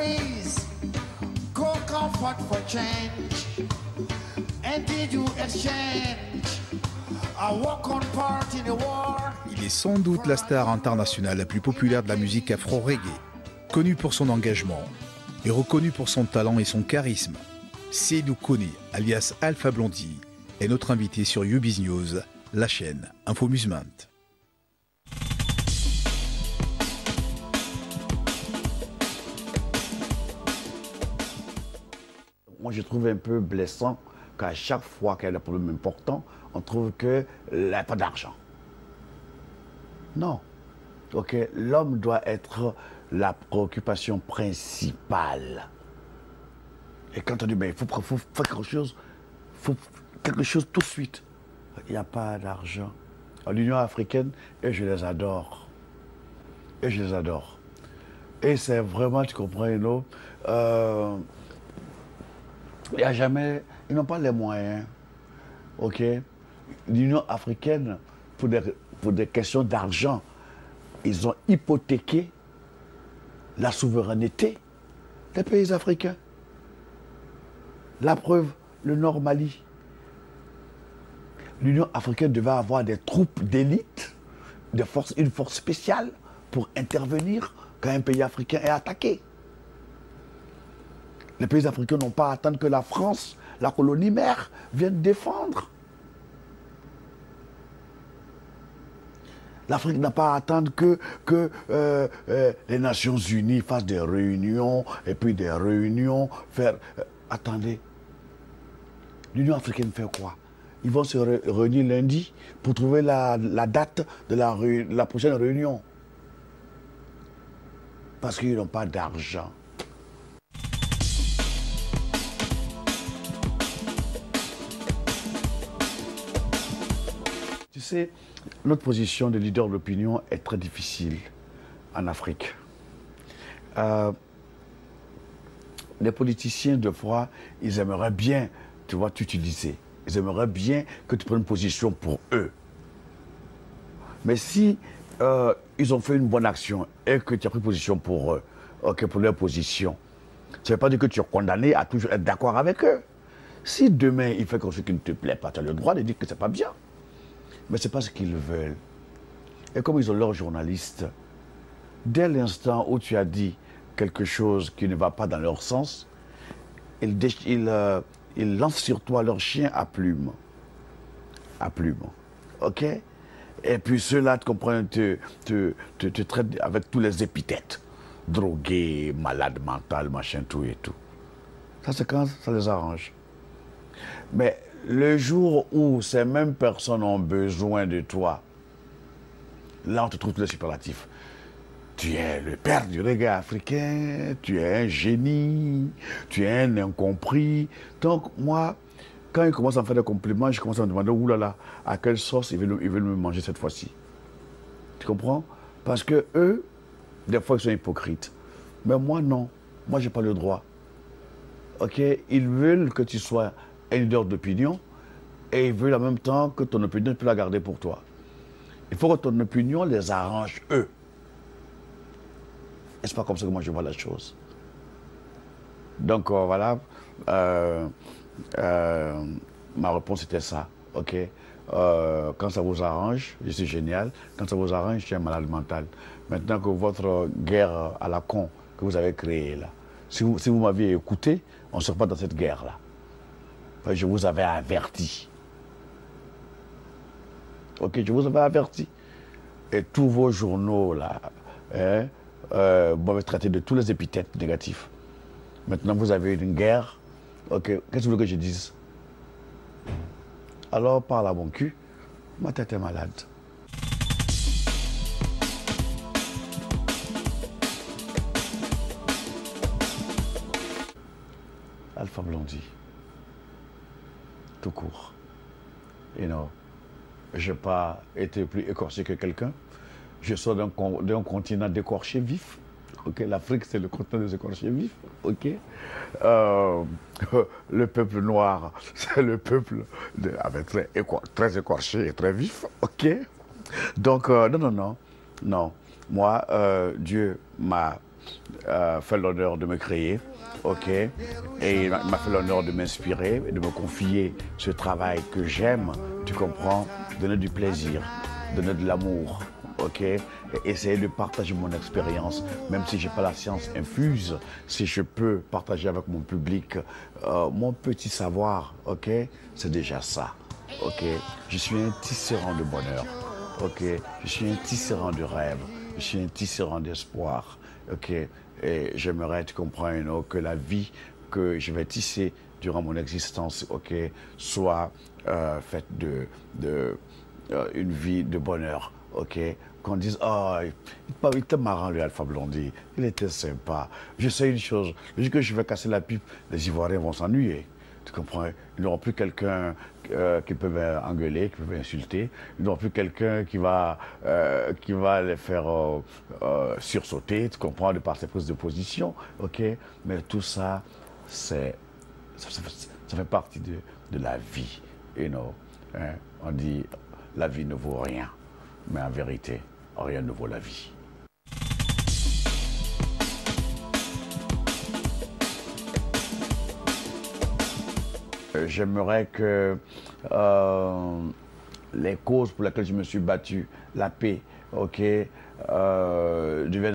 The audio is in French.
praise, go comfort for change. And did you exchange a walk-on part in the war? Il est sans doute la star internationale la plus populaire de la musique afro-reggae. Connu pour son engagement et reconnu pour son talent et son charisme, Seydou Kone, alias Alpha Blondy, est notre invité sur YouBiz News, la chaîne Info Musement. Moi, je trouve un peu blessant qu'à chaque fois qu'il y a des problèmes importants, on trouve qu'il n'y a pas d'argent. Non. Ok, l'homme doit être la préoccupation principale. Et quand on dit, il faut faire quelque chose tout de suite. Il n'y a pas d'argent. L'Union africaine, et je les adore. Et je les adore. Et c'est vraiment, tu comprends, il n'y a jamais, ils n'ont pas les moyens. Ok? L'Union africaine, pour des questions d'argent, ils ont hypothéqué la souveraineté des pays africains. La preuve, le Nord Mali. L'Union africaine devait avoir des troupes d'élite, une force spéciale pour intervenir quand un pays africain est attaqué. Les pays africains n'ont pas à attendre que la France, la colonie mère, vienne défendre. L'Afrique n'a pas à attendre que les Nations Unies fassent des réunions, et puis des réunions, attendez. L'Union africaine fait quoi? Ils vont se réunir lundi pour trouver la date de la prochaine réunion. Parce qu'ils n'ont pas d'argent. Tu sais, notre position de leader d'opinion est très difficile en Afrique. Les politiciens, de fois, ils aimeraient bien, tu vois, t'utiliser. Ils aimeraient bien que tu prennes position pour eux. Mais si ils ont fait une bonne action et que tu as pris position pour eux, pour leur position, ça ne veut pas dire que tu es condamné à toujours être d'accord avec eux. Si demain, il fait quelque chose qui ne te plaît pas, tu as le droit de dire que ce n'est pas bien. Mais ce n'est pas ce qu'ils veulent. Et comme ils ont leurs journalistes, dès l'instant où tu as dit quelque chose qui ne va pas dans leur sens, ils lancent sur toi leur chien à plumes. À plumes. OK? Et puis ceux-là, tu comprends, te traitent avec tous les épithètes. Drogué, malade mental, machin, tout et tout. Ça, c'est quand ça les arrange. Mais le jour où ces mêmes personnes ont besoin de toi, là on te trouve tous les superlatifs. Tu es le père du reggae africain, tu es un génie, tu es un incompris. Donc moi, quand ils commencent à me faire des compliments, je commence à me demander, oulala, à quelle sauce ils veulent me manger cette fois-ci. Tu comprends? Parce que eux, des fois ils sont hypocrites. Mais moi non, moi j'ai pas le droit. Ok? Ils veulent que tu sois un leader d'opinion et ils veulent en même temps que ton opinion, tu peux la garder pour toi. Il faut que ton opinion les arrange eux. Et c'est pas comme ça que moi je vois la chose. Donc voilà, ma réponse était ça, ok? Quand ça vous arrange, je suis génial. Quand ça vous arrange, je suis un malade mental. Maintenant que votre guerre à la con que vous avez créée là, si vous m'aviez écouté, on ne serait pas dans cette guerre-là. Je vous avais averti. Ok, je vous avais averti. Et tous vos journaux là, m'avaient traité de tous les épithètes négatifs. Maintenant, vous avez une guerre. Ok, qu'est-ce que vous voulez que je dise? Alors, parle à mon cul. Ma tête est malade. Alpha Blondy. Tout court. You know, je n'ai pas été plus écorché que quelqu'un. Je sors d'un continent d'écorchés vifs. Okay, l'Afrique, c'est le continent des écorchés vifs. Okay. Le peuple noir, c'est le peuple très écorché et très vif. Okay. Donc, non. Moi, Dieu m'a fait l'honneur de me créer, ok, et il m'a fait l'honneur de m'inspirer et de me confier ce travail que j'aime, tu comprends, donner du plaisir, donner de l'amour, ok, et essayer de partager mon expérience, même si j'ai pas la science infuse, si je peux partager avec mon public mon petit savoir, ok, c'est déjà ça, ok, je suis un tisserand de bonheur, ok, je suis un tisserand de rêve, je suis un tisserand d'espoir, ok, et j'aimerais, tu comprends, you know, que la vie que je vais tisser durant mon existence, ok, soit faite une vie de bonheur, ok. Qu'on dise, oh, il était marrant le Alpha Blondy, il était sympa. Je sais une chose, le jour que je vais casser la pipe, les Ivoiriens vont s'ennuyer. Tu comprends? Ils n'auront plus quelqu'un qui peut engueuler, qui peut insulter. Ils n'auront plus quelqu'un qui va les faire sursauter, tu comprends, de par ses prises de position. Ok? Mais tout ça, ça fait partie de la vie. You know? Hein? On dit, la vie ne vaut rien. Mais en vérité, rien ne vaut la vie. J'aimerais que les causes pour lesquelles je me suis battu, la paix, ok, deviennent